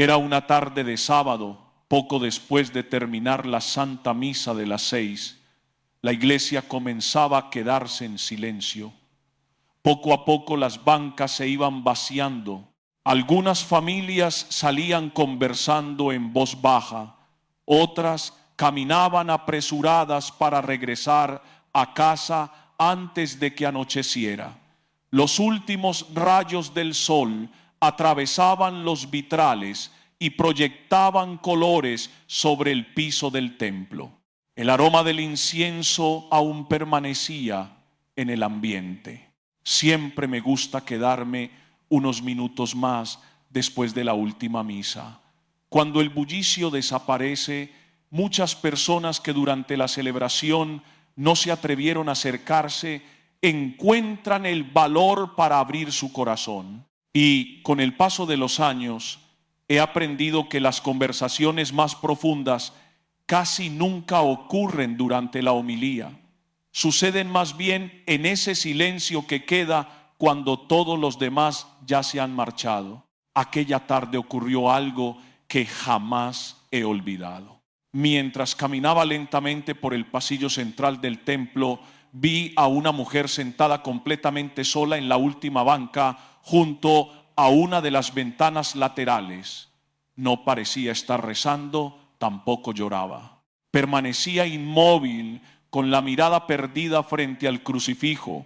Era una tarde de sábado, poco después de terminar la Santa Misa de las 6. La iglesia comenzaba a quedarse en silencio. Poco a poco las bancas se iban vaciando. Algunas familias salían conversando en voz baja, otras caminaban apresuradas para regresar a casa antes de que anocheciera. Los últimos rayos del sol atravesaban los vitrales y proyectaban colores sobre el piso del templo. El aroma del incienso aún permanecía en el ambiente. Siempre me gusta quedarme unos minutos más después de la última misa. Cuando el bullicio desaparece, muchas personas que durante la celebración no se atrevieron a acercarse encuentran el valor para abrir su corazón. Y con el paso de los años he aprendido que las conversaciones más profundas casi nunca ocurren durante la homilía. Suceden más bien en ese silencio que queda cuando todos los demás ya se han marchado. Aquella tarde ocurrió algo que jamás he olvidado. Mientras caminaba lentamente por el pasillo central del templo, vi a una mujer sentada completamente sola en la última banca junto a una de las ventanas laterales. No parecía estar rezando, tampoco lloraba. Permanecía inmóvil, con la mirada perdida frente al crucifijo.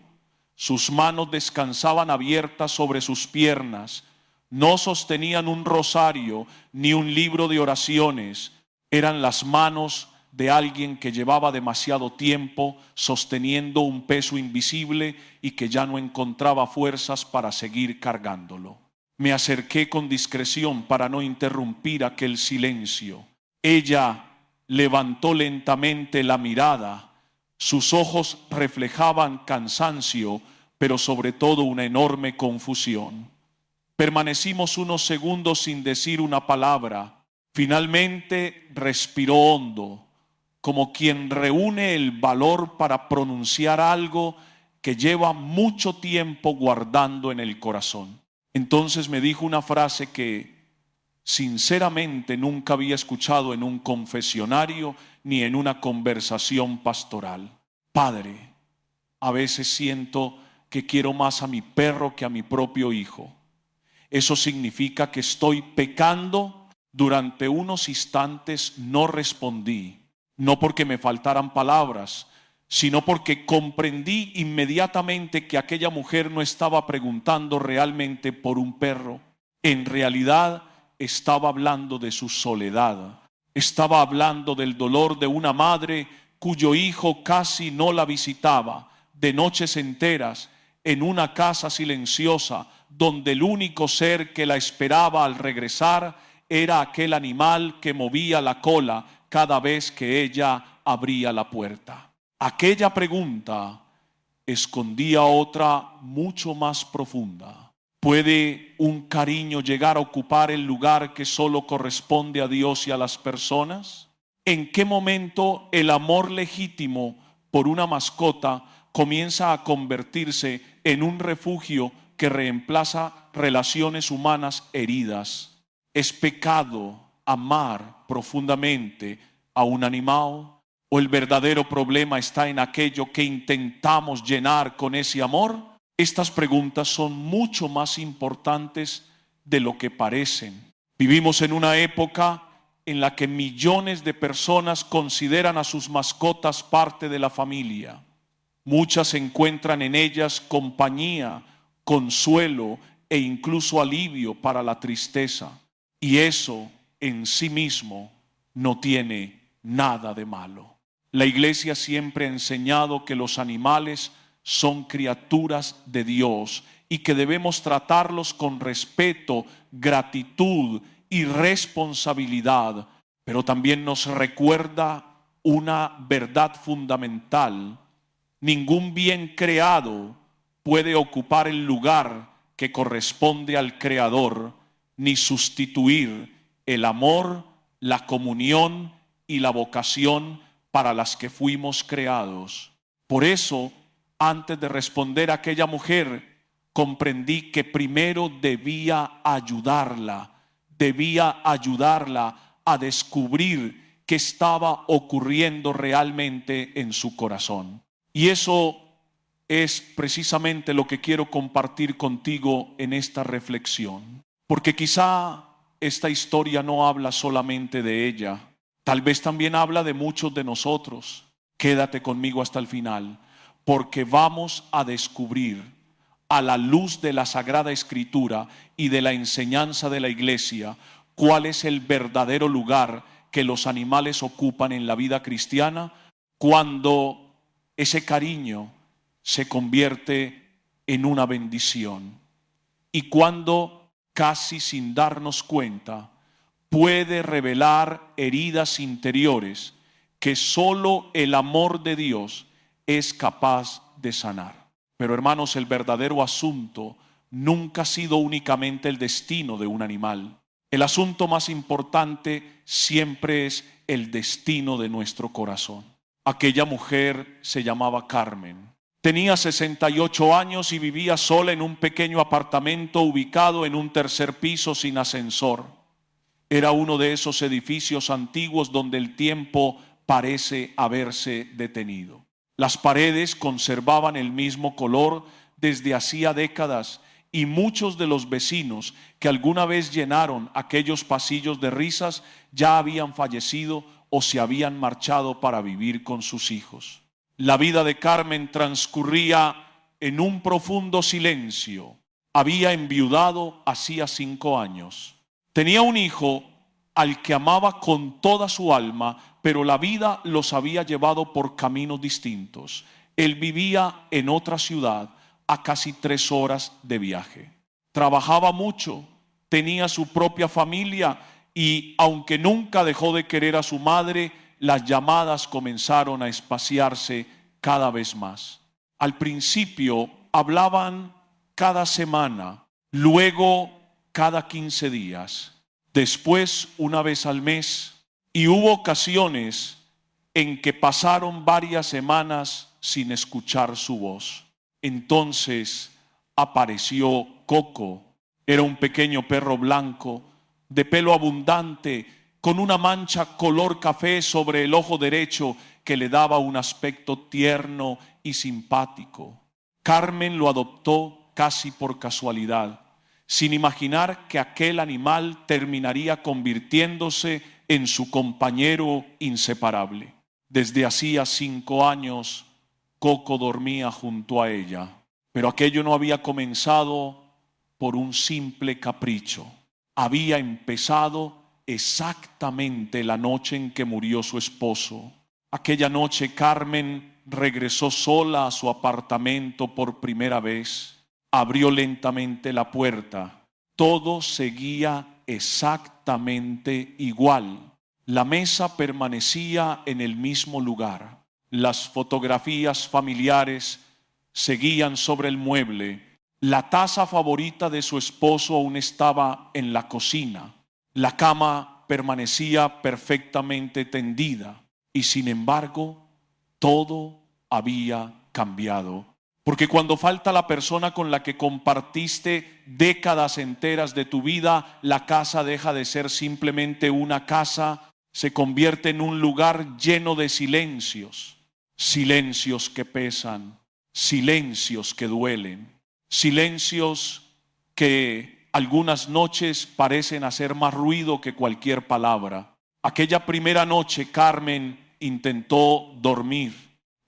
Sus manos descansaban abiertas sobre sus piernas. No sostenían un rosario ni un libro de oraciones. Eran las manos de alguien que llevaba demasiado tiempo sosteniendo un peso invisible y que ya no encontraba fuerzas para seguir cargándolo. Me acerqué con discreción para no interrumpir aquel silencio. Ella levantó lentamente la mirada. Sus ojos reflejaban cansancio, pero sobre todo una enorme confusión. Permanecimos unos segundos sin decir una palabra. Finalmente respiró hondo, como quien reúne el valor para pronunciar algo que lleva mucho tiempo guardando en el corazón. Entonces me dijo una frase que sinceramente nunca había escuchado en un confesionario ni en una conversación pastoral. Padre, a veces siento que quiero más a mi perro que a mi propio hijo. Eso significa que estoy pecando. Durante unos instantes no respondí, no porque me faltaran palabras, sino porque comprendí inmediatamente que aquella mujer no estaba preguntando realmente por un perro. En realidad estaba hablando de su soledad, estaba hablando del dolor de una madre cuyo hijo casi no la visitaba, de noches enteras, en una casa silenciosa, donde el único ser que la esperaba al regresar era aquel animal que movía la cola cada vez que ella abría la puerta. Aquella pregunta escondía otra mucho más profunda. ¿Puede un cariño llegar a ocupar el lugar que solo corresponde a Dios y a las personas? ¿En qué momento el amor legítimo por una mascota comienza a convertirse en un refugio que reemplaza relaciones humanas heridas? ¿Es pecado amar profundamente a un animal? ¿O el verdadero problema está en aquello que intentamos llenar con ese amor? Estas preguntas son mucho más importantes de lo que parecen. Vivimos en una época en la que millones de personas consideran a sus mascotas parte de la familia. Muchas encuentran en ellas compañía, consuelo e incluso alivio para la tristeza. Y eso en sí mismo no tiene nada de malo. La iglesia siempre ha enseñado que los animales son criaturas de Dios y que debemos tratarlos con respeto, gratitud y responsabilidad. Pero también nos recuerda una verdad fundamental. Ningún bien creado puede ocupar el lugar que corresponde al Creador, ni sustituir el amor, la comunión y la vocación para las que fuimos creados. Por eso, antes de responder a aquella mujer, comprendí que primero debía ayudarla, debía ayudarla a descubrir qué estaba ocurriendo realmente en su corazón. Y eso es precisamente lo que quiero compartir contigo en esta reflexión. Porque quizá esta historia no habla solamente de ella, tal vez también habla de muchos de nosotros. Quédate conmigo hasta el final, porque vamos a descubrir a la luz de la Sagrada Escritura y de la enseñanza de la Iglesia cuál es el verdadero lugar que los animales ocupan en la vida cristiana cuando ese cariño se convierte en una bendición y cuando, casi sin darnos cuenta, puede revelar heridas interiores que solo el amor de Dios es capaz de sanar. Pero hermanos, el verdadero asunto nunca ha sido únicamente el destino de un animal. El asunto más importante siempre es el destino de nuestro corazón. Aquella mujer se llamaba Carmen. Tenía 68 años y vivía sola en un pequeño apartamento ubicado en un tercer piso sin ascensor. Era uno de esos edificios antiguos donde el tiempo parece haberse detenido. Las paredes conservaban el mismo color desde hacía décadas y muchos de los vecinos que alguna vez llenaron aquellos pasillos de risas ya habían fallecido o se habían marchado para vivir con sus hijos. La vida de Carmen transcurría en un profundo silencio. Había enviudado hacía 5 años. Tenía un hijo al que amaba con toda su alma, pero la vida los había llevado por caminos distintos. Él vivía en otra ciudad a casi 3 horas de viaje. Trabajaba mucho, tenía su propia familia y aunque nunca dejó de querer a su madre, las llamadas comenzaron a espaciarse cada vez más. Al principio hablaban cada semana, luego cada 15 días, después una vez al mes, y hubo ocasiones en que pasaron varias semanas sin escuchar su voz. Entonces apareció Coco. Era un pequeño perro blanco, de pelo abundante, con una mancha color café sobre el ojo derecho que le daba un aspecto tierno y simpático. Carmen lo adoptó casi por casualidad, sin imaginar que aquel animal terminaría convirtiéndose en su compañero inseparable. Desde hacía 5 años, Coco dormía junto a ella, pero aquello no había comenzado por un simple capricho. Había empezado exactamente la noche en que murió su esposo. Aquella noche Carmen regresó sola a su apartamento por primera vez. Abrió lentamente la puerta. Todo seguía exactamente igual. La mesa permanecía en el mismo lugar. Las fotografías familiares seguían sobre el mueble. La taza favorita de su esposo aún estaba en la cocina. La cama permanecía perfectamente tendida y sin embargo todo había cambiado. Porque cuando falta la persona con la que compartiste décadas enteras de tu vida, la casa deja de ser simplemente una casa, se convierte en un lugar lleno de silencios. Silencios que pesan, silencios que duelen, silencios que algunas noches parecen hacer más ruido que cualquier palabra. Aquella primera noche Carmen intentó dormir,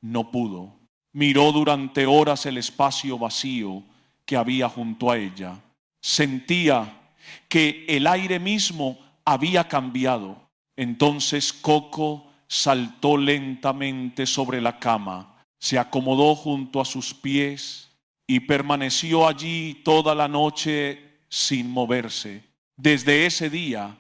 no pudo. Miró durante horas el espacio vacío que había junto a ella. Sentía que el aire mismo había cambiado. Entonces Coco saltó lentamente sobre la cama, se acomodó junto a sus pies y permaneció allí toda la noche sin moverse. Desde ese día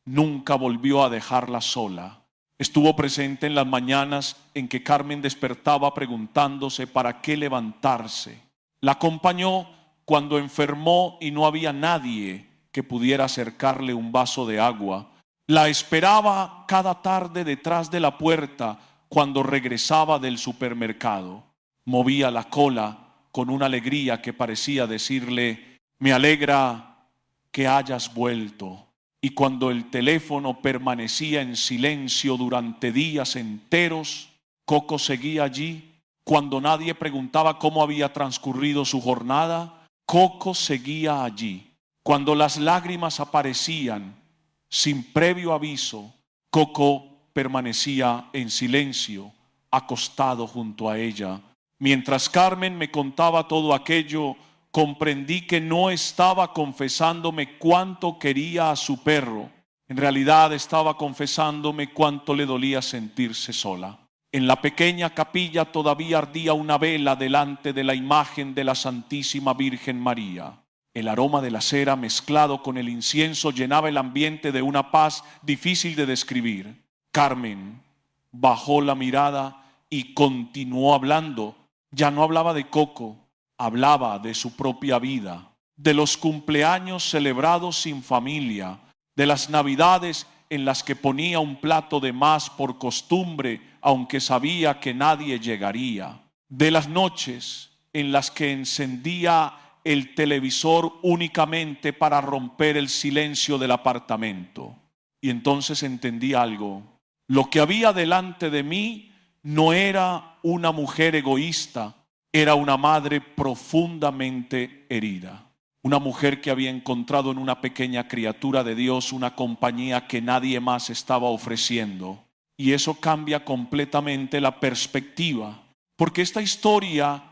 nunca volvió a dejarla sola. Estuvo presente en las mañanas en que Carmen despertaba preguntándose para qué levantarse. La acompañó cuando enfermó y no había nadie que pudiera acercarle un vaso de agua. La esperaba cada tarde detrás de la puerta cuando regresaba del supermercado. Movía la cola con una alegría que parecía decirle: me alegra que hayas vuelto. Y cuando el teléfono permanecía en silencio durante días enteros, Coco seguía allí. Cuando nadie preguntaba cómo había transcurrido su jornada, Coco seguía allí. Cuando las lágrimas aparecían sin previo aviso, Coco permanecía en silencio, acostado junto a ella. Mientras Carmen me contaba todo aquello, comprendí que no estaba confesándome cuánto quería a su perro. En realidad estaba confesándome cuánto le dolía sentirse sola. En la pequeña capilla todavía ardía una vela delante de la imagen de la Santísima Virgen María. El aroma de la cera mezclado con el incienso llenaba el ambiente de una paz difícil de describir. Carmen bajó la mirada y continuó hablando. Ya no hablaba de Coco, hablaba de su propia vida, de los cumpleaños celebrados sin familia, de las navidades en las que ponía un plato de más por costumbre, aunque sabía que nadie llegaría, de las noches en las que encendía el televisor únicamente para romper el silencio del apartamento. Y entonces entendí algo. Lo que había delante de mí no era una mujer egoísta, era una madre profundamente herida. Una mujer que había encontrado en una pequeña criatura de Dios una compañía que nadie más estaba ofreciendo. Y eso cambia completamente la perspectiva, porque esta historia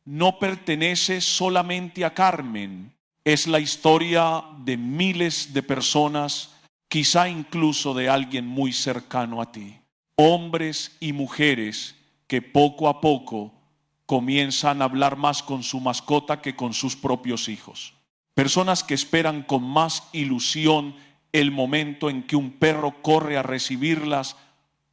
no pertenece solamente a Carmen, es la historia de miles de personas, quizá incluso de alguien muy cercano a ti. Hombres y mujeres que poco a poco comienzan a hablar más con su mascota que con sus propios hijos. Personas que esperan con más ilusión el momento en que un perro corre a recibirlas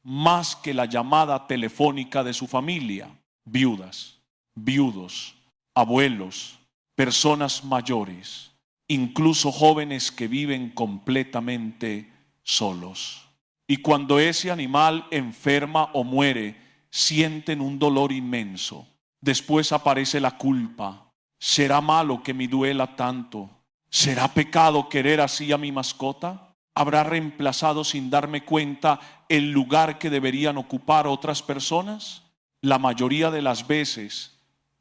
más que la llamada telefónica de su familia. Viudas, viudos, abuelos, personas mayores, incluso jóvenes que viven completamente solos. Y cuando ese animal enferma o muere, sienten un dolor inmenso. Después aparece la culpa. ¿Será malo que me duela tanto? ¿Será pecado querer así a mi mascota? ¿Habrá reemplazado sin darme cuenta el lugar que deberían ocupar otras personas? La mayoría de las veces,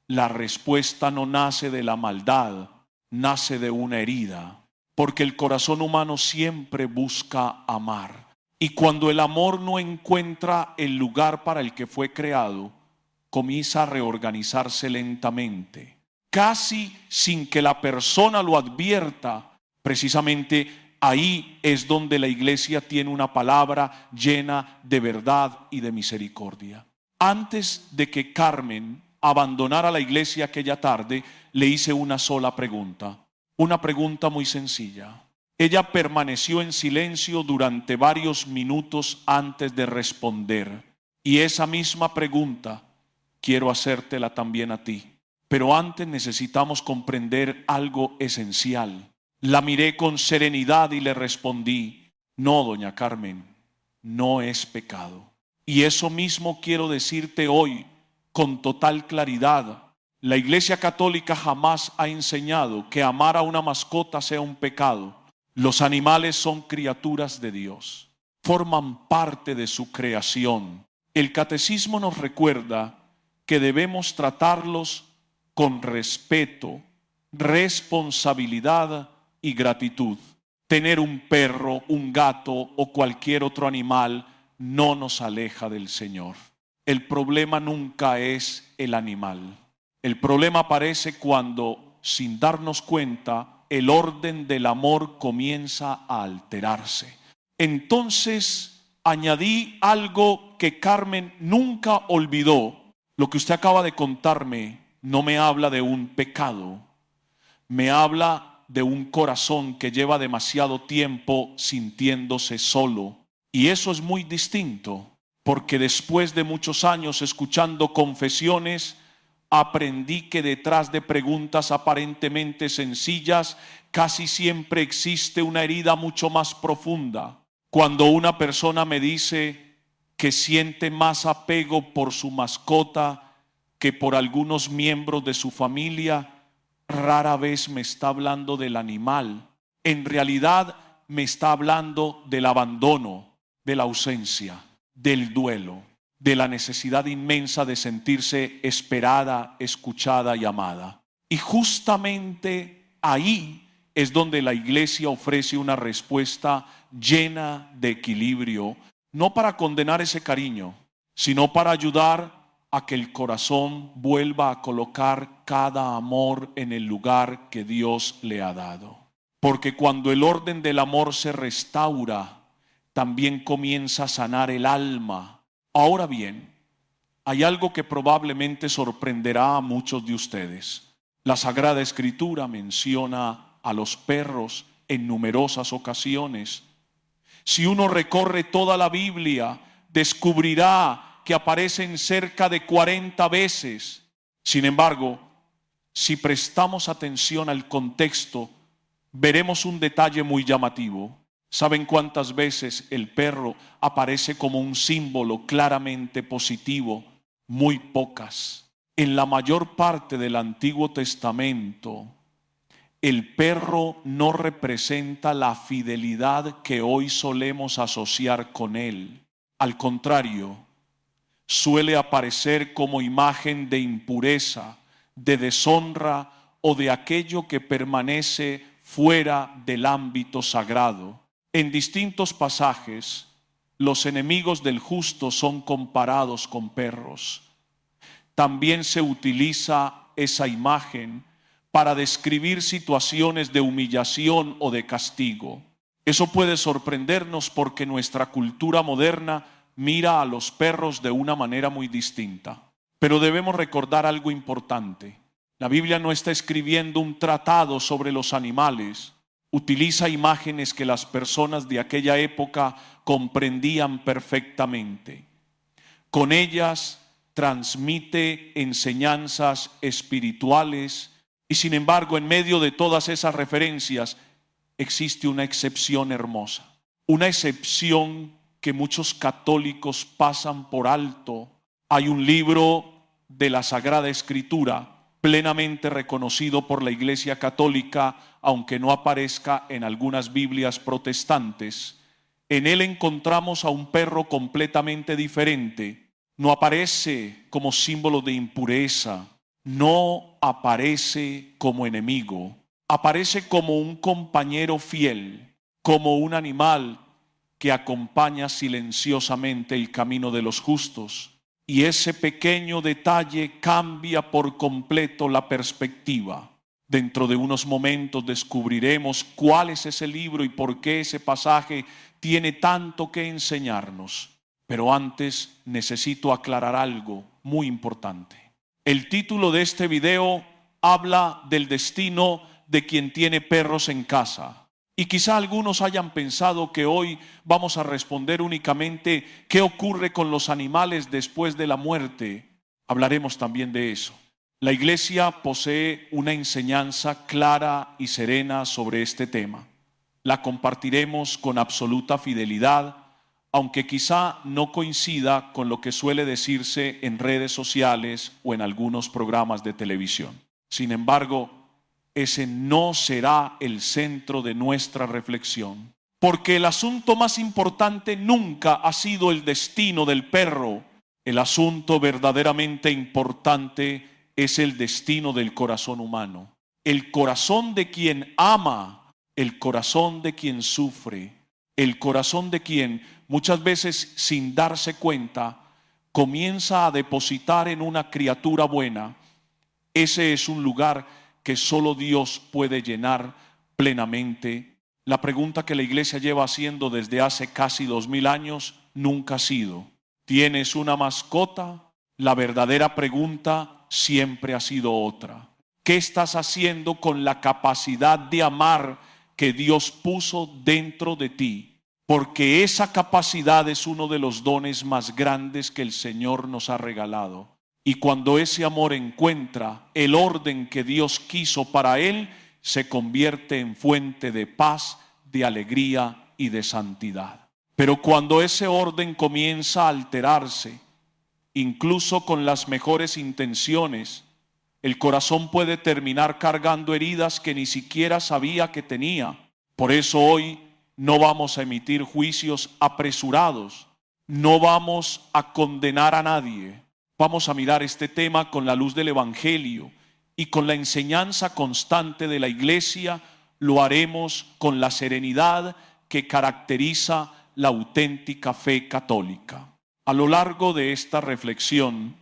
la respuesta no nace de la maldad, nace de una herida, porque el corazón humano siempre busca amar. Y cuando el amor no encuentra el lugar para el que fue creado, comienza a reorganizarse lentamente, casi sin que la persona lo advierta. Precisamente ahí es donde la iglesia tiene una palabra llena de verdad y de misericordia. Antes de que Carmen abandonara la iglesia aquella tarde, le hice una sola pregunta, una pregunta muy sencilla. Ella permaneció en silencio durante varios minutos antes de responder. Y esa misma pregunta quiero hacértela también a ti. Pero antes necesitamos comprender algo esencial. La miré con serenidad y le respondí: no, doña Carmen, no es pecado. Y eso mismo quiero decirte hoy con total claridad. La Iglesia Católica jamás ha enseñado que amar a una mascota sea un pecado. Los animales son criaturas de Dios, forman parte de su creación. El catecismo nos recuerda que debemos tratarlos con respeto, responsabilidad y gratitud. Tener un perro, un gato o cualquier otro animal no nos aleja del Señor. El problema nunca es el animal. El problema aparece cuando, sin darnos cuenta, el orden del amor comienza a alterarse. Entonces añadí algo que Carmen nunca olvidó. Lo que usted acaba de contarme no me habla de un pecado, me habla de un corazón que lleva demasiado tiempo sintiéndose solo. Y eso es muy distinto, porque después de muchos años escuchando confesiones, aprendí que detrás de preguntas aparentemente sencillas casi siempre existe una herida mucho más profunda. Cuando una persona me dice que siente más apego por su mascota que por algunos miembros de su familia, rara vez me está hablando del animal. En realidad me está hablando del abandono, de la ausencia, del duelo, de la necesidad inmensa de sentirse esperada, escuchada y amada. Y justamente ahí es donde la iglesia ofrece una respuesta llena de equilibrio, no para condenar ese cariño, sino para ayudar a que el corazón vuelva a colocar cada amor en el lugar que Dios le ha dado. Porque cuando el orden del amor se restaura, también comienza a sanar el alma. Ahora bien, hay algo que probablemente sorprenderá a muchos de ustedes. La Sagrada Escritura menciona a los perros en numerosas ocasiones. Si uno recorre toda la Biblia, descubrirá que aparecen cerca de 40 veces. Sin embargo, si prestamos atención al contexto, veremos un detalle muy llamativo. ¿Saben cuántas veces el perro aparece como un símbolo claramente positivo? Muy pocas. En la mayor parte del Antiguo Testamento, el perro no representa la fidelidad que hoy solemos asociar con él. Al contrario, suele aparecer como imagen de impureza, de deshonra o de aquello que permanece fuera del ámbito sagrado. En distintos pasajes, los enemigos del justo son comparados con perros. También se utiliza esa imagen para describir situaciones de humillación o de castigo. Eso puede sorprendernos porque nuestra cultura moderna mira a los perros de una manera muy distinta. Pero debemos recordar algo importante. La Biblia no está escribiendo un tratado sobre los animales. Utiliza imágenes que las personas de aquella época comprendían perfectamente. Con ellas transmite enseñanzas espirituales y sin embargo en medio de todas esas referencias existe una excepción hermosa. Una excepción que muchos católicos pasan por alto. Hay un libro de la Sagrada Escritura plenamente reconocido por la Iglesia Católica, aunque no aparezca en algunas Biblias protestantes. En él encontramos a un perro completamente diferente. No aparece como símbolo de impureza, no aparece como enemigo, aparece como un compañero fiel, como un animal que acompaña silenciosamente el camino de los justos. Y ese pequeño detalle cambia por completo la perspectiva. Dentro de unos momentos descubriremos cuál es ese libro y por qué ese pasaje tiene tanto que enseñarnos. Pero antes necesito aclarar algo muy importante. El título de este video habla del destino de quien tiene perros en casa. Y quizá algunos hayan pensado que hoy vamos a responder únicamente qué ocurre con los animales después de la muerte. Hablaremos también de eso. La Iglesia posee una enseñanza clara y serena sobre este tema. La compartiremos con absoluta fidelidad, aunque quizá no coincida con lo que suele decirse en redes sociales o en algunos programas de televisión. Sin embargo, ese no será el centro de nuestra reflexión, porque el asunto más importante nunca ha sido el destino del perro. El asunto verdaderamente importante es el destino del corazón humano, el corazón de quien ama, el corazón de quien sufre, el corazón de quien muchas veces sin darse cuenta comienza a depositar en una criatura buena. Ese es un lugar que solo Dios puede llenar plenamente. La pregunta que la iglesia lleva haciendo desde hace casi 2000 años nunca ha sido: ¿tienes una mascota? La verdadera pregunta siempre ha sido otra: ¿qué estás haciendo con la capacidad de amar que Dios puso dentro de ti? Porque esa capacidad es uno de los dones más grandes que el Señor nos ha regalado. Y cuando ese amor encuentra el orden que Dios quiso para él, se convierte en fuente de paz, de alegría y de santidad. Pero cuando ese orden comienza a alterarse, incluso con las mejores intenciones, el corazón puede terminar cargando heridas que ni siquiera sabía que tenía. Por eso hoy no vamos a emitir juicios apresurados, no vamos a condenar a nadie. Vamos a mirar este tema con la luz del Evangelio y con la enseñanza constante de la Iglesia. Lo haremos con la serenidad que caracteriza la auténtica fe católica. A lo largo de esta reflexión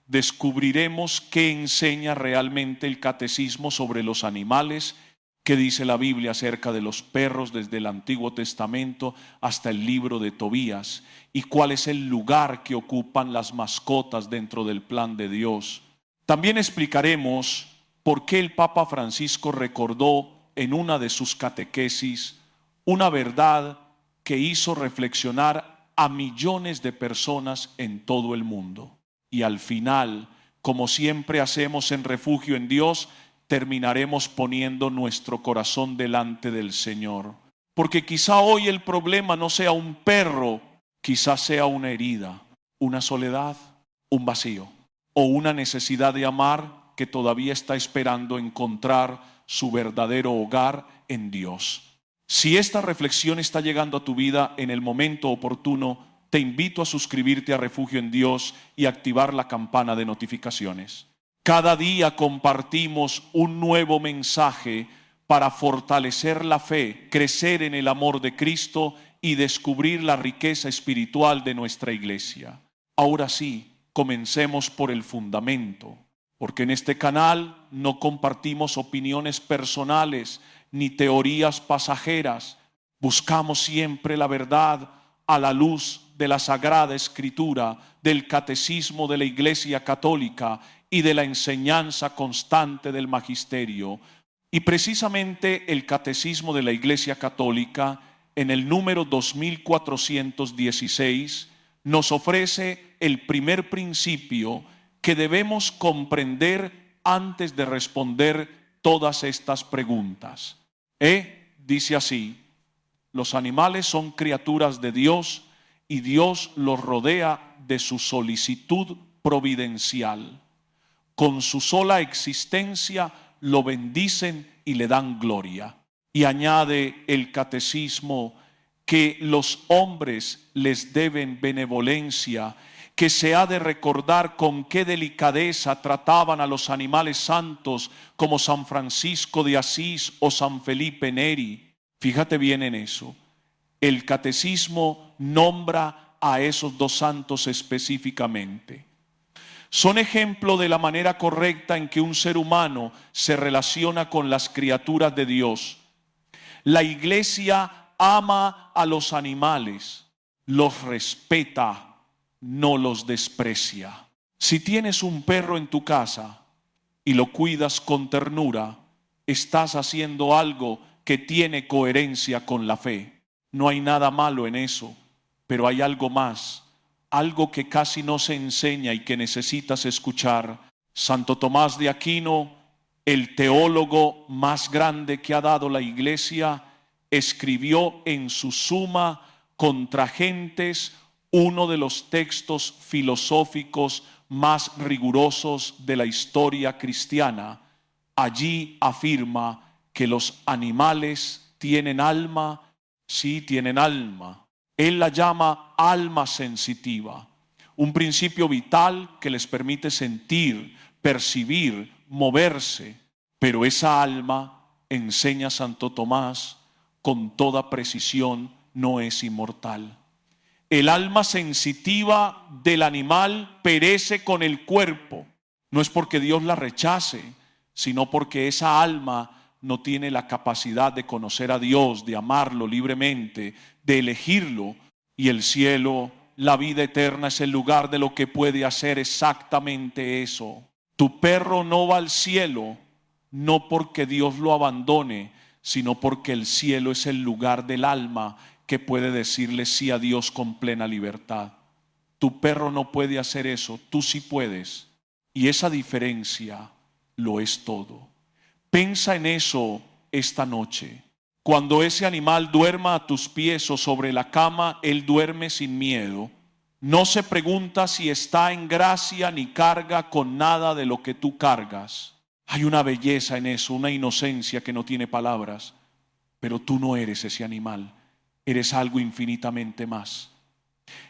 descubriremos qué enseña realmente el catecismo sobre los animales, qué dice la Biblia acerca de los perros desde el Antiguo Testamento hasta el libro de Tobías, y cuál es el lugar que ocupan las mascotas dentro del plan de Dios. También explicaremos por qué el Papa Francisco recordó en una de sus catequesis una verdad que hizo reflexionar a millones de personas en todo el mundo. Y al final, como siempre hacemos en Refugio en Dios, terminaremos poniendo nuestro corazón delante del Señor. Porque quizá hoy el problema no sea un perro, quizá sea una herida, una soledad, un vacío o una necesidad de amar que todavía está esperando encontrar su verdadero hogar en Dios. Si esta reflexión está llegando a tu vida en el momento oportuno, te invito a suscribirte a Refugio en Dios y activar la campana de notificaciones. Cada día compartimos un nuevo mensaje para fortalecer la fe, crecer en el amor de Cristo y descubrir la riqueza espiritual de nuestra iglesia. Ahora sí, comencemos por el fundamento, porque en este canal no compartimos opiniones personales ni teorías pasajeras. Buscamos siempre la verdad a la luz de la Sagrada Escritura, del Catecismo de la Iglesia Católica y de la enseñanza constante del Magisterio. Y precisamente el Catecismo de la Iglesia Católica, en el número 2416, nos ofrece el primer principio que debemos comprender antes de responder todas estas preguntas. Dice así: los animales son criaturas de Dios y Dios los rodea de su solicitud providencial. Con su sola existencia lo bendicen y le dan gloria. Y añade el catecismo que los hombres les deben benevolencia, que se ha de recordar con qué delicadeza trataban a los animales santos como San Francisco de Asís o San Felipe Neri. Fíjate bien en eso. El catecismo nombra a esos dos santos específicamente. Son ejemplo de la manera correcta en que un ser humano se relaciona con las criaturas de Dios. La Iglesia ama a los animales, los respeta, no los desprecia. Si tienes un perro en tu casa y lo cuidas con ternura, estás haciendo algo que tiene coherencia con la fe. No hay nada malo en eso, pero hay algo más, algo que casi no se enseña y que necesitas escuchar. Santo Tomás de Aquino, el teólogo más grande que ha dado la Iglesia, escribió en su Suma contra Gentes uno de los textos filosóficos más rigurosos de la historia cristiana. Allí afirma que los animales tienen alma. Sí, tienen alma. Él la llama alma sensitiva, un principio vital que les permite sentir, percibir, moverse. Pero esa alma, enseña Santo Tomás, con toda precisión, no es inmortal. El alma sensitiva del animal perece con el cuerpo. No es porque Dios la rechace, sino porque esa alma no tiene la capacidad de conocer a Dios, de amarlo libremente, de elegirlo. Y el cielo, la vida eterna, es el lugar de lo que puede hacer exactamente eso. Tu perro no va al cielo, no porque Dios lo abandone, sino porque el cielo es el lugar del alma que puede decirle sí a Dios con plena libertad. Tu perro no puede hacer eso, tú sí puedes. Y esa diferencia lo es todo. Piensa en eso esta noche. Cuando ese animal duerma a tus pies o sobre la cama, él duerme sin miedo. No se pregunta si está en gracia ni carga con nada de lo que tú cargas. Hay una belleza en eso, una inocencia que no tiene palabras. Pero tú no eres ese animal. eres algo infinitamente más.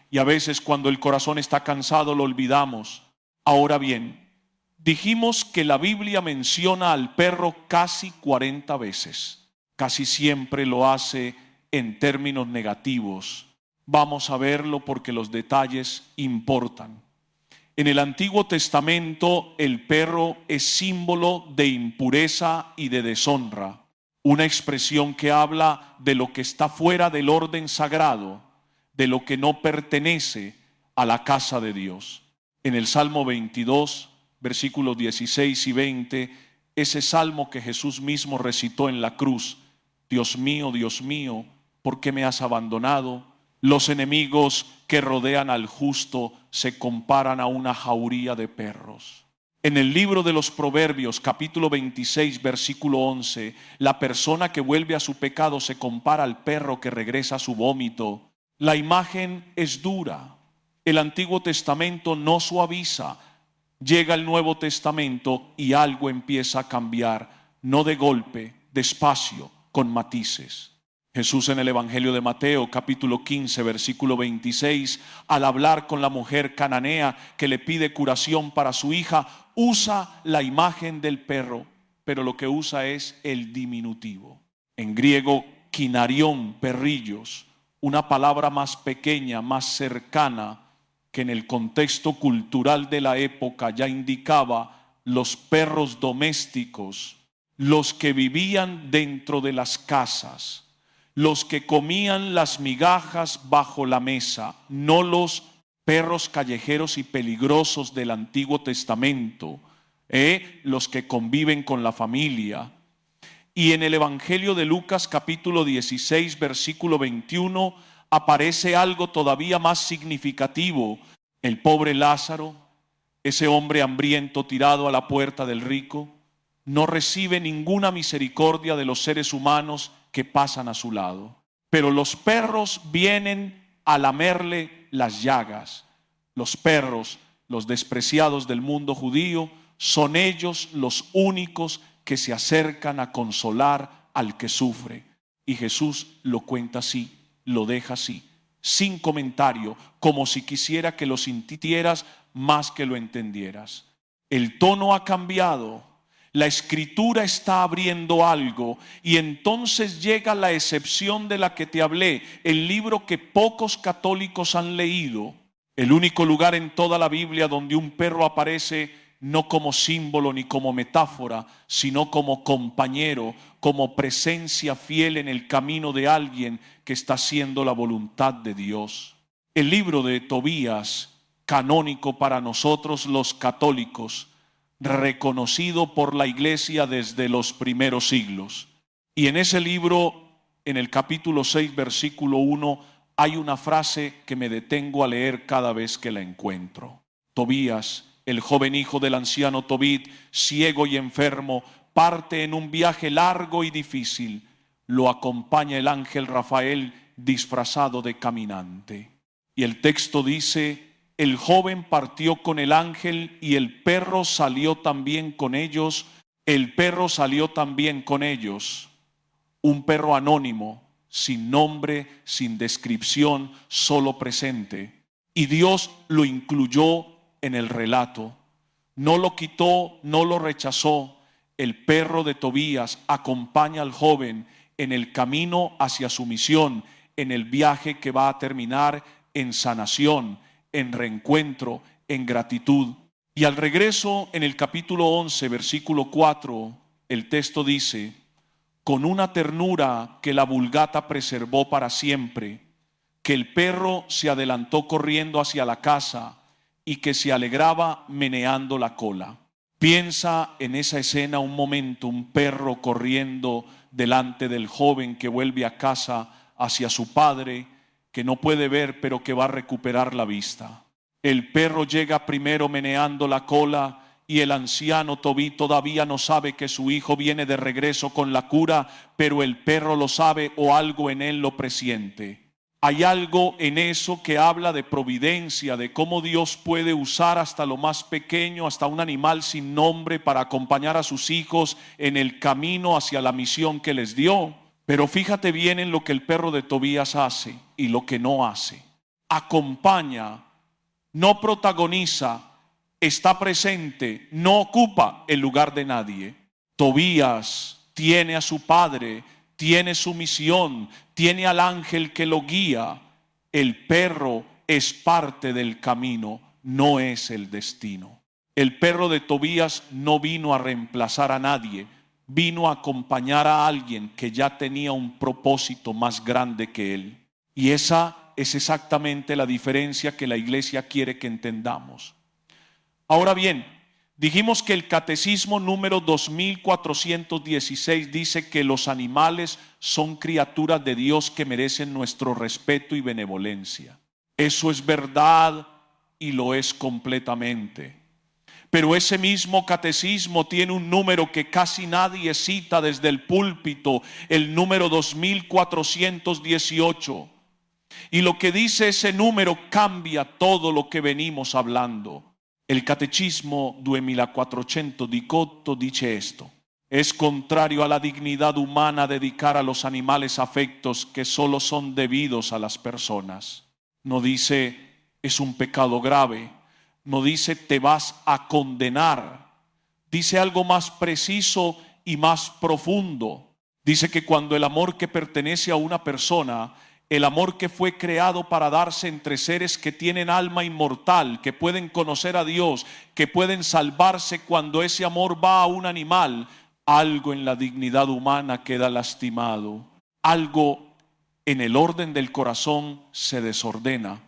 Y a veces cuando el corazón está cansado lo olvidamos. Ahora bien, dijimos que la Biblia menciona al perro casi 40 veces. Casi siempre lo hace en términos negativos. Vamos a verlo porque los detalles importan. En el Antiguo Testamento el perro es símbolo de impureza y de deshonra. Una expresión que habla de lo que está fuera del orden sagrado, de lo que no pertenece a la casa de Dios. En el Salmo 22, versículos 16 y 20, ese salmo que Jesús mismo recitó en la cruz: Dios mío, ¿por qué me has abandonado? Los enemigos que rodean al justo se comparan a una jauría de perros. En el libro de los Proverbios, capítulo 26, versículo 11, la persona que vuelve a su pecado se compara al perro que regresa a su vómito. La imagen es dura. El Antiguo Testamento no suaviza. Llega el Nuevo Testamento y algo empieza a cambiar, no de golpe, despacio, con matices. Jesús en el Evangelio de Mateo, capítulo 15, versículo 26, al hablar con la mujer cananea que le pide curación para su hija, usa la imagen del perro, pero lo que usa es el diminutivo. En griego, kinarión, perrillos, una palabra más pequeña, más cercana, que en el contexto cultural de la época ya indicaba los perros domésticos, los que vivían dentro de las casas, los que comían las migajas bajo la mesa, no los perros callejeros y peligrosos del Antiguo Testamento, los que conviven con la familia. Y en el Evangelio de Lucas capítulo 16 versículo 21 aparece algo todavía más significativo. El pobre Lázaro, ese hombre hambriento tirado a la puerta del rico, no recibe ninguna misericordia de los seres humanos que pasan a su lado. Pero los perros vienen a lamerle las llagas. Los perros, los despreciados del mundo judío, son ellos los únicos que se acercan a consolar al que sufre. Y Jesús lo cuenta así, lo deja así, sin comentario, como si quisiera que lo sintieras más que lo entendieras. El tono ha cambiado. La Escritura está abriendo algo y entonces llega la excepción de la que te hablé, el libro que pocos católicos han leído, el único lugar en toda la Biblia donde un perro aparece no como símbolo ni como metáfora, sino como compañero, como presencia fiel en el camino de alguien que está haciendo la voluntad de Dios. El libro de Tobías, canónico para nosotros los católicos, reconocido por la Iglesia desde los primeros siglos. Y en ese libro, en el capítulo 6, versículo 1, hay una frase que me detengo a leer cada vez que la encuentro. Tobías, el joven hijo del anciano Tobit, ciego y enfermo, parte en un viaje largo y difícil. Lo acompaña el ángel Rafael disfrazado de caminante. Y el texto dice: el joven partió con el ángel y el perro salió también con ellos. El perro salió también con ellos. Un perro anónimo, sin nombre, sin descripción, solo presente. Y Dios lo incluyó en el relato. No lo quitó, no lo rechazó. El perro de Tobías acompaña al joven en el camino hacia su misión, en el viaje que va a terminar en sanación, en reencuentro, en gratitud. Y al regreso, en el capítulo 11, versículo 4, el texto dice: con una ternura que la vulgata preservó para siempre, que el perro se adelantó corriendo hacia la casa y que se alegraba meneando la cola. Piensa en esa escena un momento, un perro corriendo delante del joven que vuelve a casa hacia su padre, que no puede ver pero que va a recuperar la vista. El perro llega primero meneando la cola y el anciano Tobí todavía no sabe que su hijo viene de regreso con la cura, pero el perro lo sabe o algo en él lo presiente. Hay algo en eso que habla de providencia, de cómo Dios puede usar hasta lo más pequeño, hasta un animal sin nombre, para acompañar a sus hijos en el camino hacia la misión que les dio. Pero fíjate bien en lo que el perro de Tobías hace y lo que no hace. Acompaña, no protagoniza, está presente, no ocupa el lugar de nadie. Tobías tiene a su padre, tiene su misión, tiene al ángel que lo guía. El perro es parte del camino, no es el destino. El perro de Tobías no vino a reemplazar a nadie, vino a acompañar a alguien que ya tenía un propósito más grande que él. Y esa es exactamente la diferencia que la iglesia quiere que entendamos. Ahora bien, dijimos que el catecismo número 2416 dice que los animales son criaturas de Dios que merecen nuestro respeto y benevolencia. Eso es verdad y lo es completamente. Pero ese mismo catecismo tiene un número que casi nadie cita desde el púlpito, el número 2418. Y lo que dice ese número cambia todo lo que venimos hablando. El catecismo 2418 dice esto: es contrario a la dignidad humana dedicar a los animales afectos que solo son debidos a las personas. No dice es un pecado grave, no dice te vas a condenar, dice algo más preciso y más profundo. Dice que cuando el amor que pertenece a una persona, el amor que fue creado para darse entre seres que tienen alma inmortal, que pueden conocer a Dios, que pueden salvarse, cuando ese amor va a un animal, algo en la dignidad humana queda lastimado, algo en el orden del corazón se desordena.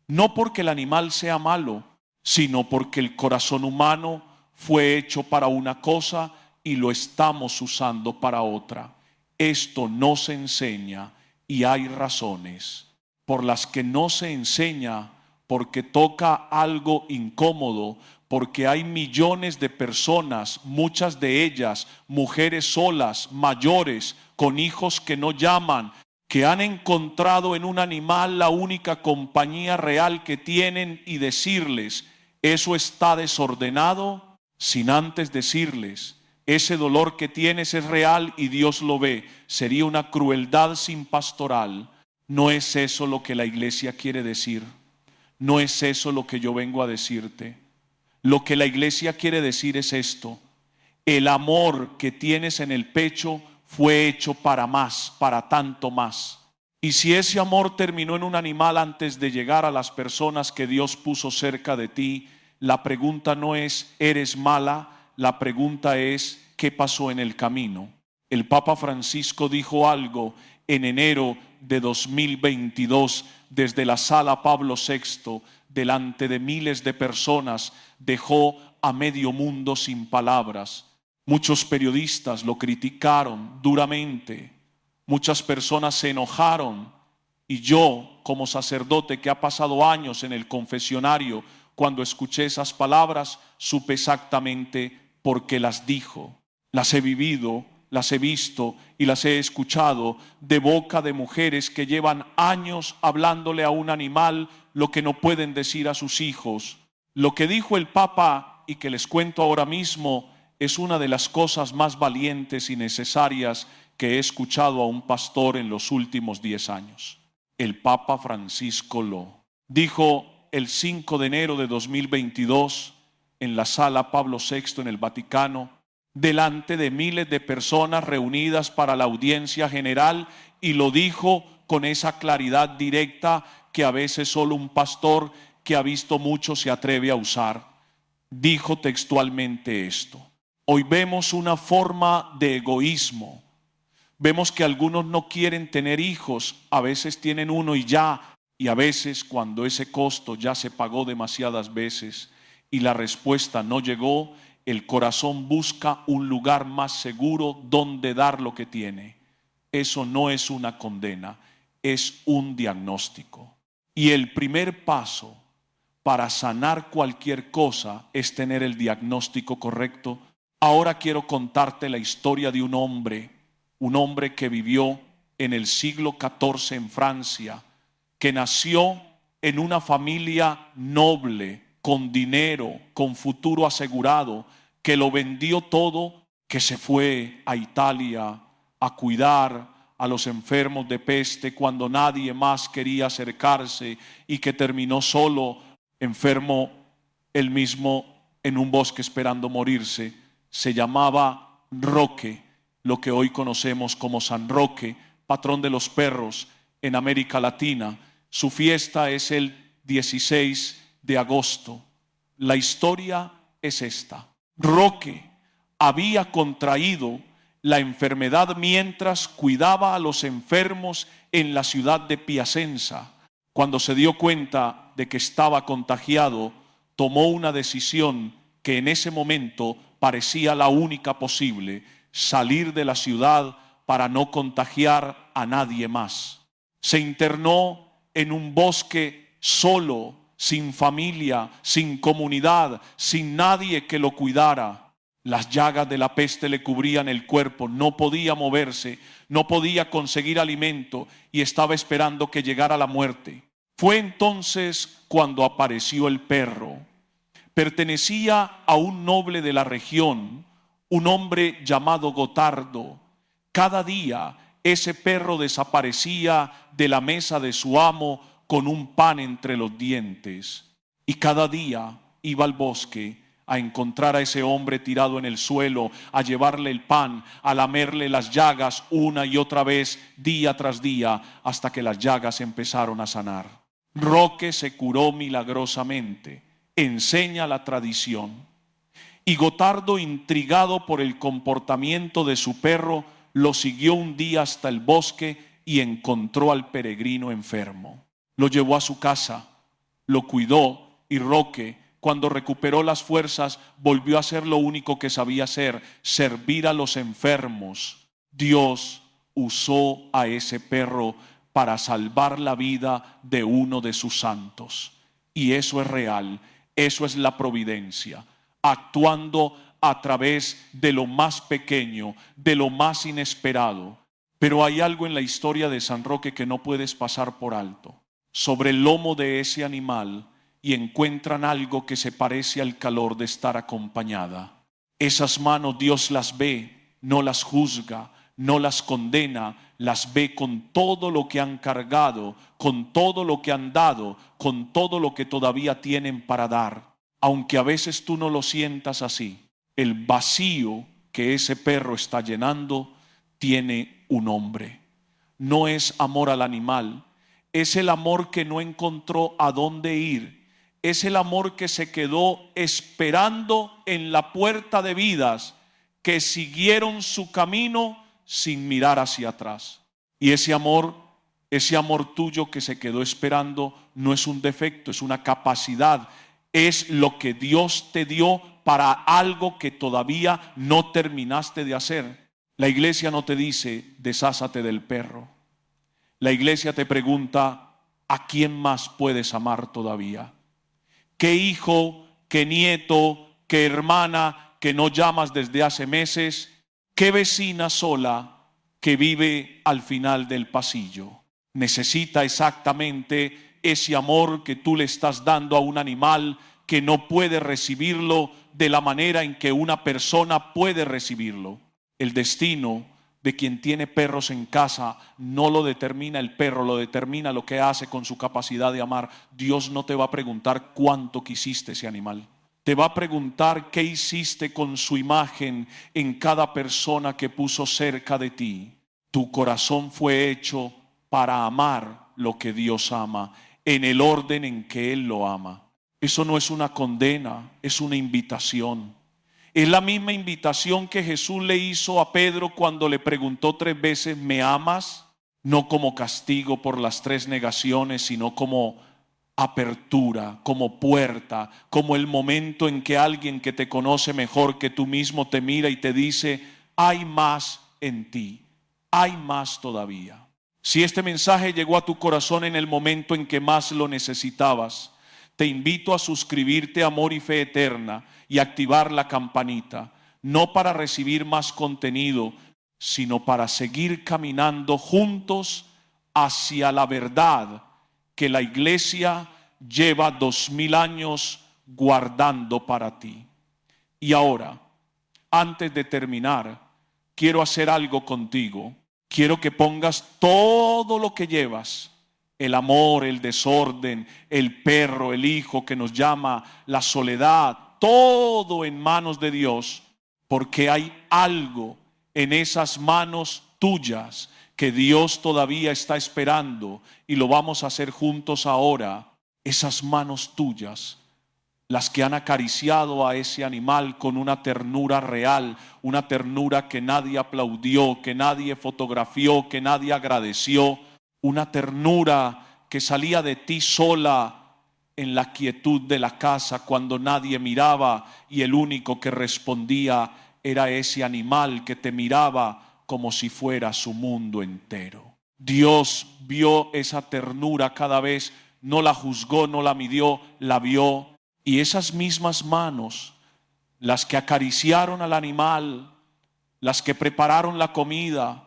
No porque el animal sea malo, sino porque el corazón humano fue hecho para una cosa y lo estamos usando para otra. Esto no se enseña. Y hay razones por las que no se enseña, porque toca algo incómodo, porque hay millones de personas, muchas de ellas mujeres solas, mayores, con hijos que no llaman, que han encontrado en un animal la única compañía real que tienen, y decirles eso está desordenado, sin antes decirles ese dolor que tienes es real y Dios lo ve, sería una crueldad sin pastoral. No es eso lo que la iglesia quiere decir. No es eso lo que yo vengo a decirte. Lo que la iglesia quiere decir es esto: el amor que tienes en el pecho fue hecho para más, para tanto más. Y si ese amor terminó en un animal antes de llegar a las personas que Dios puso cerca de ti, la pregunta no es ¿eres mala? La pregunta es ¿qué pasó en el camino? El Papa Francisco dijo algo en enero de 2022 desde la Sala Pablo VI, delante de miles de personas, dejó a medio mundo sin palabras. Muchos periodistas lo criticaron duramente, muchas personas se enojaron, y yo, como sacerdote que ha pasado años en el confesionario, cuando escuché esas palabras, supe exactamente por qué las dijo. Las he vivido, las he visto y las he escuchado de boca de mujeres que llevan años hablándole a un animal lo que no pueden decir a sus hijos. Lo que dijo el Papa, y que les cuento ahora mismo, es una de las cosas más valientes y necesarias que he escuchado a un pastor en los últimos 10 años. El Papa Francisco lo dijo el 5 de enero de 2022 en la Sala Pablo VI en el Vaticano, delante de miles de personas reunidas para la audiencia general, y lo dijo con esa claridad directa que a veces solo un pastor que ha visto mucho se atreve a usar. Dijo textualmente esto: hoy vemos una forma de egoísmo. Vemos que algunos no quieren tener hijos, a veces tienen uno y ya, y a veces cuando ese costo ya se pagó demasiadas veces y la respuesta no llegó, el corazón busca un lugar más seguro donde dar lo que tiene. Eso no es una condena, es un diagnóstico. Y el primer paso para sanar cualquier cosa es tener el diagnóstico correcto. Ahora quiero contarte la historia de un hombre que vivió en el siglo XIV en Francia, que nació en una familia noble, con dinero, con futuro asegurado, que lo vendió todo, que se fue a Italia a cuidar a los enfermos de peste cuando nadie más quería acercarse y que terminó solo, enfermo él mismo en un bosque esperando morirse. Se llamaba Roque, lo que hoy conocemos como San Roque, patrón de los perros en América Latina. Su fiesta es el 16 de agosto. La historia es esta. Roque había contraído la enfermedad mientras cuidaba a los enfermos en la ciudad de Piacenza. Cuando se dio cuenta de que estaba contagiado, tomó una decisión que en ese momento parecía la única posible: salir de la ciudad para no contagiar a nadie más. Se internó en un bosque solo, sin familia, sin comunidad, sin nadie que lo cuidara. Las llagas de la peste le cubrían el cuerpo, no podía moverse, no podía conseguir alimento y estaba esperando que llegara la muerte. Fue entonces cuando apareció el perro. Pertenecía a un noble de la región, un hombre llamado Gotardo. Cada día ese perro desaparecía de la mesa de su amo con un pan entre los dientes, y cada día iba al bosque a encontrar a ese hombre tirado en el suelo, a llevarle el pan, a lamerle las llagas una y otra vez, día tras día, hasta que las llagas empezaron a sanar. Roque se curó milagrosamente, enseña la tradición. Y Gotardo, intrigado por el comportamiento de su perro, lo siguió un día hasta el bosque y encontró al peregrino enfermo. Lo llevó a su casa, lo cuidó, y Roque, cuando recuperó las fuerzas, volvió a hacer lo único que sabía hacer: servir a los enfermos. Dios usó a ese perro para salvar la vida de uno de sus santos. Y eso es real, eso es la providencia, actuando a través de lo más pequeño, de lo más inesperado. Pero hay algo en la historia de San Roque que no puedes pasar por alto. Sobre el lomo de ese animal, y encuentran algo que se parece al calor de estar acompañada. Esas manos Dios las ve, no las juzga, no las condena, las ve con todo lo que han cargado, con todo lo que han dado, con todo lo que todavía tienen para dar. Aunque a veces tú no lo sientas así, el vacío que ese perro está llenando tiene un nombre. No es amor al animal, es el amor que no encontró a dónde ir. Es el amor que se quedó esperando en la puerta de vidas que siguieron su camino sin mirar hacia atrás. Y ese amor tuyo que se quedó esperando, no es un defecto, es una capacidad. Es lo que Dios te dio para algo que todavía no terminaste de hacer. La iglesia no te dice: desházate del perro. La iglesia te pregunta: ¿a quién más puedes amar todavía? ¿Qué hijo, qué nieto, qué hermana que no llamas desde hace meses? ¿Qué vecina sola que vive al final del pasillo? Necesita exactamente ese amor que tú le estás dando a un animal que no puede recibirlo de la manera en que una persona puede recibirlo. El destino de quien tiene perros en casa no lo determina el perro, lo determina lo que hace con su capacidad de amar. Dios no te va a preguntar cuánto quisiste ese animal. Te va a preguntar qué hiciste con su imagen en cada persona que puso cerca de ti. Tu corazón fue hecho para amar lo que Dios ama, en el orden en que Él lo ama. Eso no es una condena, es una invitación. Es la misma invitación que Jesús le hizo a Pedro cuando le preguntó 3 veces: ¿me amas? No como castigo por las 3 negaciones, sino como apertura, como puerta, como el momento en que alguien que te conoce mejor que tú mismo te mira y te dice: hay más en ti, hay más todavía. Si este mensaje llegó a tu corazón en el momento en que más lo necesitabas, te invito a suscribirte a Amor y Fe Eterna y activar la campanita, no para recibir más contenido, sino para seguir caminando juntos hacia la verdad que la iglesia lleva 2000 años guardando para ti. Y ahora, antes de terminar, quiero hacer algo contigo. quiero que pongas todo lo que llevas, el amor, el desorden, el perro, el hijo que nos llama, la soledad, todo en manos de Dios, porque hay algo en esas manos tuyas que Dios todavía está esperando, y lo vamos a hacer juntos ahora. Esas manos tuyas, las que han acariciado a ese animal con una ternura real, una ternura que nadie aplaudió, que nadie fotografió, que nadie agradeció, una ternura que salía de ti sola en la quietud de la casa cuando nadie miraba, y el único que respondía era ese animal que te miraba como si fuera su mundo entero. Dios vio esa ternura cada vez, no la juzgó, no la midió, la vio. Y esas mismas manos, las que acariciaron al animal, las que prepararon la comida,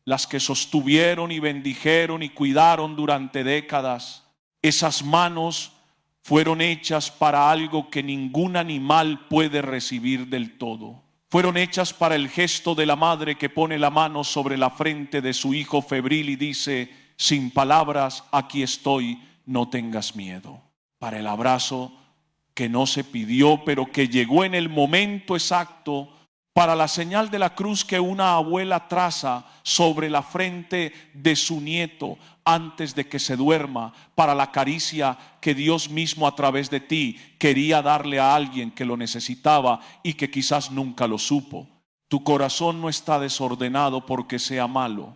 las que sostuvieron y bendijeron y cuidaron durante décadas, esas manos fueron hechas para algo que ningún animal puede recibir del todo. Fueron hechas para el gesto de la madre que pone la mano sobre la frente de su hijo febril y dice: sin palabras, aquí estoy, no tengas miedo. Para el abrazo que no se pidió, pero que llegó en el momento exacto. Para la señal de la cruz que una abuela traza sobre la frente de su nieto antes de que se duerma. Para la caricia que Dios mismo a través de ti quería darle a alguien que lo necesitaba y que quizás nunca lo supo. Tu corazón no está desordenado porque sea malo.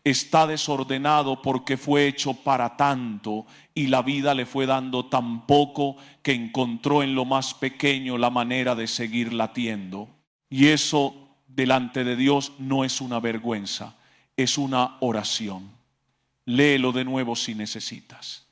Está desordenado porque fue hecho para tanto, y la vida le fue dando tan poco que encontró en lo más pequeño la manera de seguir latiendo. Y eso delante de Dios no es una vergüenza, es una oración. Léelo de nuevo si necesitas.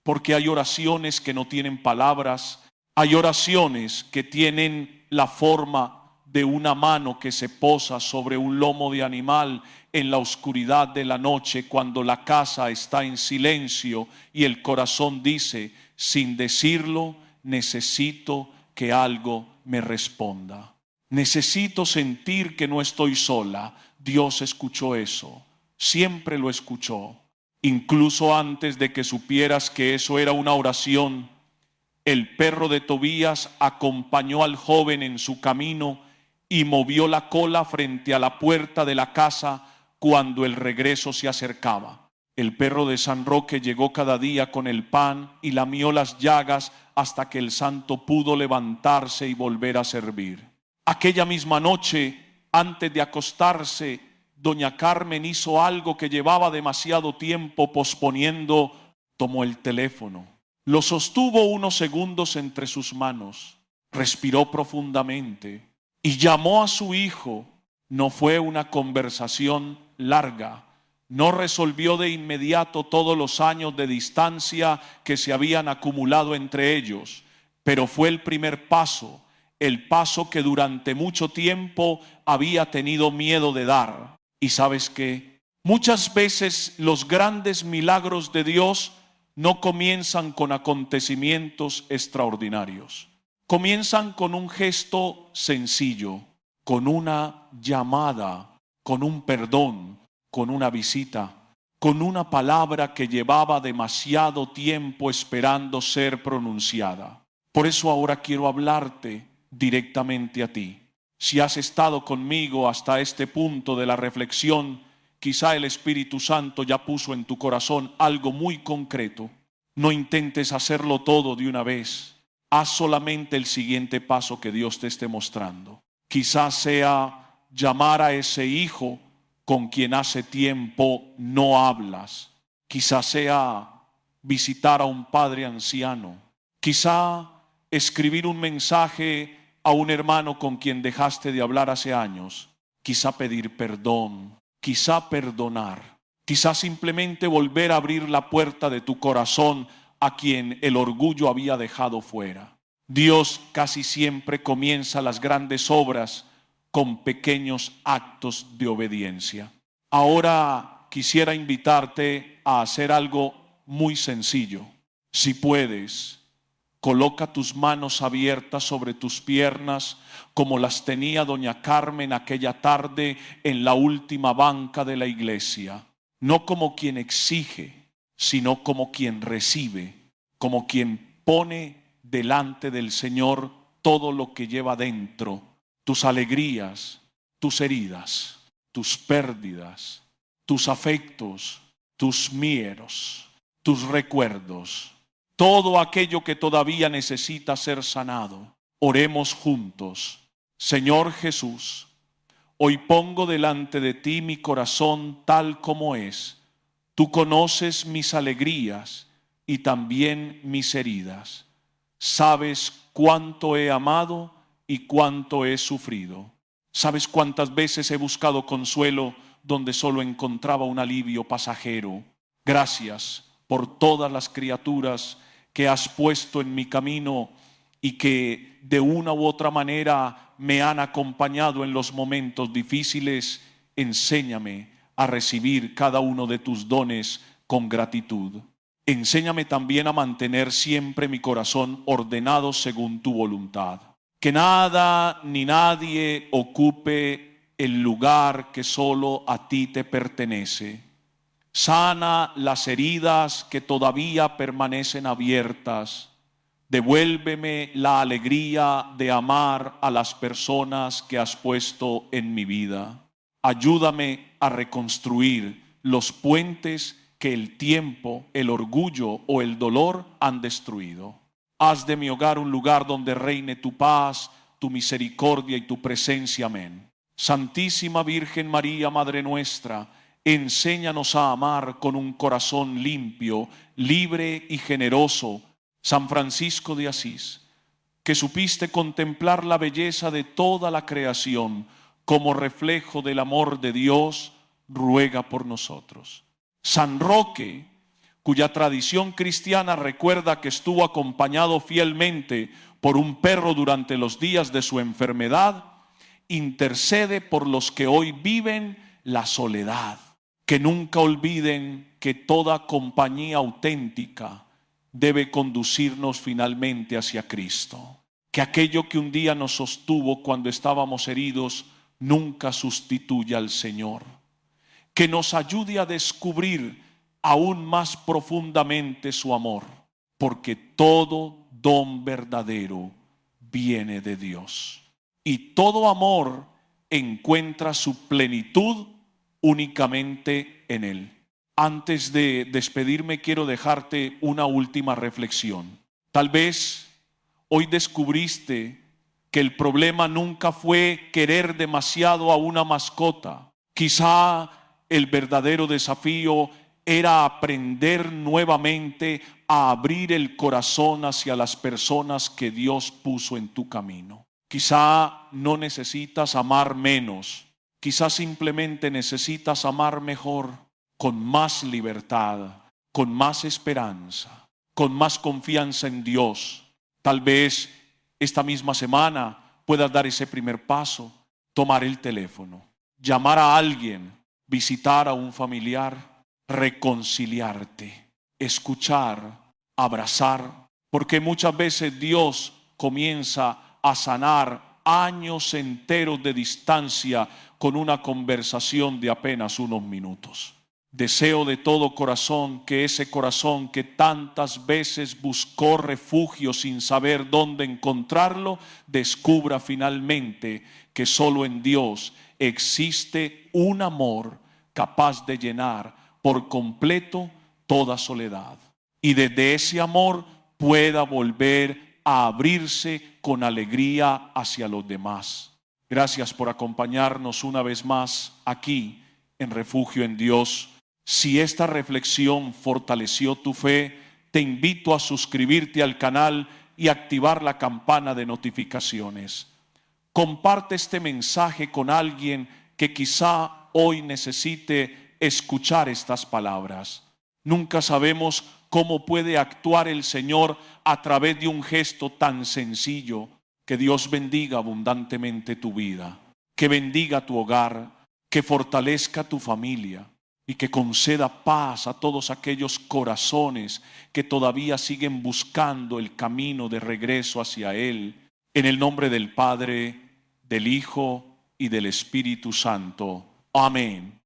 Porque hay oraciones que no tienen palabras, hay oraciones que tienen la forma de una mano que se posa sobre un lomo de animal en la oscuridad de la noche, cuando la casa está en silencio y el corazón dice: sin decirlo, necesito que algo me responda. Necesito sentir que no estoy sola. Dios escuchó eso, siempre lo escuchó. Incluso antes de que supieras que eso era una oración, el perro de Tobías acompañó al joven en su camino y movió la cola frente a la puerta de la casa cuando el regreso se acercaba. El perro de San Roque llegó cada día con el pan y lamió las llagas hasta que el santo pudo levantarse y volver a servir. Aquella misma noche, antes de acostarse, doña Carmen hizo algo que llevaba demasiado tiempo posponiendo. Tomó el teléfono, lo sostuvo unos segundos entre sus manos, respiró profundamente y llamó a su hijo. No fue una conversación larga, no resolvió de inmediato todos los años de distancia que se habían acumulado entre ellos, pero fue el primer paso, el paso que durante mucho tiempo había tenido miedo de dar. Y sabes qué, muchas veces los grandes milagros de Dios no comienzan con acontecimientos extraordinarios. Comienzan con un gesto sencillo, con una llamada, con un perdón, con una visita, con una palabra que llevaba demasiado tiempo esperando ser pronunciada. Por eso ahora quiero hablarte directamente a ti. Si has estado conmigo hasta este punto de la reflexión, quizá el Espíritu Santo ya puso en tu corazón algo muy concreto. No intentes hacerlo todo de una vez. Haz solamente el siguiente paso que Dios te esté mostrando. Quizás sea llamar a ese hijo con quien hace tiempo no hablas. Quizás sea visitar a un padre anciano. Quizá escribir un mensaje a un hermano con quien dejaste de hablar hace años. Quizá pedir perdón. Quizá perdonar. Quizá simplemente volver a abrir la puerta de tu corazón a quien el orgullo había dejado fuera. Dios casi siempre comienza las grandes obras con pequeños actos de obediencia. Ahora quisiera invitarte a hacer algo muy sencillo. Si puedes, Coloca tus manos abiertas sobre tus piernas, como las tenía doña Carmen aquella tarde en la última banca de la iglesia. No como quien exige, sino como quien recibe, como quien pone delante del Señor todo lo que lleva dentro, tus alegrías, tus heridas, tus pérdidas, tus afectos, tus miedos, tus recuerdos, todo aquello que todavía necesita ser sanado. Oremos juntos. Señor Jesús, hoy pongo delante de ti mi corazón tal como es. Tú conoces mis alegrías y también mis heridas. Sabes cuánto he amado y cuánto he sufrido. Sabes cuántas veces he buscado consuelo donde solo encontraba un alivio pasajero. Gracias por todas las criaturas que has puesto en mi camino y que de una u otra manera me han acompañado en los momentos difíciles. Enséñame a recibir cada uno de tus dones con gratitud. Enséñame también a mantener siempre mi corazón ordenado según tu voluntad. Que nada ni nadie ocupe el lugar que solo a ti te pertenece. Sana las heridas que todavía permanecen abiertas. Devuélveme la alegría de amar a las personas que has puesto en mi vida. Ayúdame a reconstruir los puentes que el tiempo, el orgullo o el dolor han destruido. Haz de mi hogar un lugar donde reine tu paz, tu misericordia y tu presencia. Amén. Santísima Virgen María, Madre nuestra, enséñanos a amar con un corazón limpio, libre y generoso. San Francisco de Asís, que supiste contemplar la belleza de toda la creación como reflejo del amor de Dios, ruega por nosotros. San Roque, cuya tradición cristiana recuerda que estuvo acompañado fielmente por un perro durante los días de su enfermedad, intercede por los que hoy viven la soledad. Que nunca olviden que toda compañía auténtica debe conducirnos finalmente hacia Cristo. Que aquello que un día nos sostuvo cuando estábamos heridos nunca sustituya al Señor. Que nos ayude a descubrir aún más profundamente su amor, porque todo don verdadero viene de Dios. Y todo amor encuentra su plenitud únicamente en Él. Antes de despedirme, quiero dejarte una última reflexión. Tal vez hoy descubriste que el problema nunca fue querer demasiado a una mascota. Quizá el verdadero desafío era aprender nuevamente a abrir el corazón hacia las personas que Dios puso en tu camino. Quizá no necesitas amar menos, quizá simplemente necesitas amar mejor, con más libertad, con más esperanza, con más confianza en Dios. Tal vez esta misma semana puedas dar ese primer paso, tomar el teléfono, llamar a alguien, visitar a un familiar, reconciliarte, escuchar, abrazar, porque muchas veces Dios comienza a sanar años enteros de distancia con una conversación de apenas unos minutos. Deseo de todo corazón que ese corazón que tantas veces buscó refugio sin saber dónde encontrarlo, descubra finalmente que solo en Dios existe un amor capaz de llenar por completo toda soledad. Y desde ese amor pueda volver a abrirse con alegría hacia los demás. Gracias por acompañarnos una vez más aquí en Refugio en Dios. Si esta reflexión fortaleció tu fe, te invito a suscribirte al canal y activar la campana de notificaciones. Comparte este mensaje con alguien que quizá hoy necesite escuchar estas palabras. Nunca sabemos cómo puede actuar el Señor a través de un gesto tan sencillo. Que Dios bendiga abundantemente tu vida, que bendiga tu hogar, que fortalezca tu familia. y que conceda paz a todos aquellos corazones que todavía siguen buscando el camino de regreso hacia Él. En el nombre del Padre, del Hijo y del Espíritu Santo. Amén.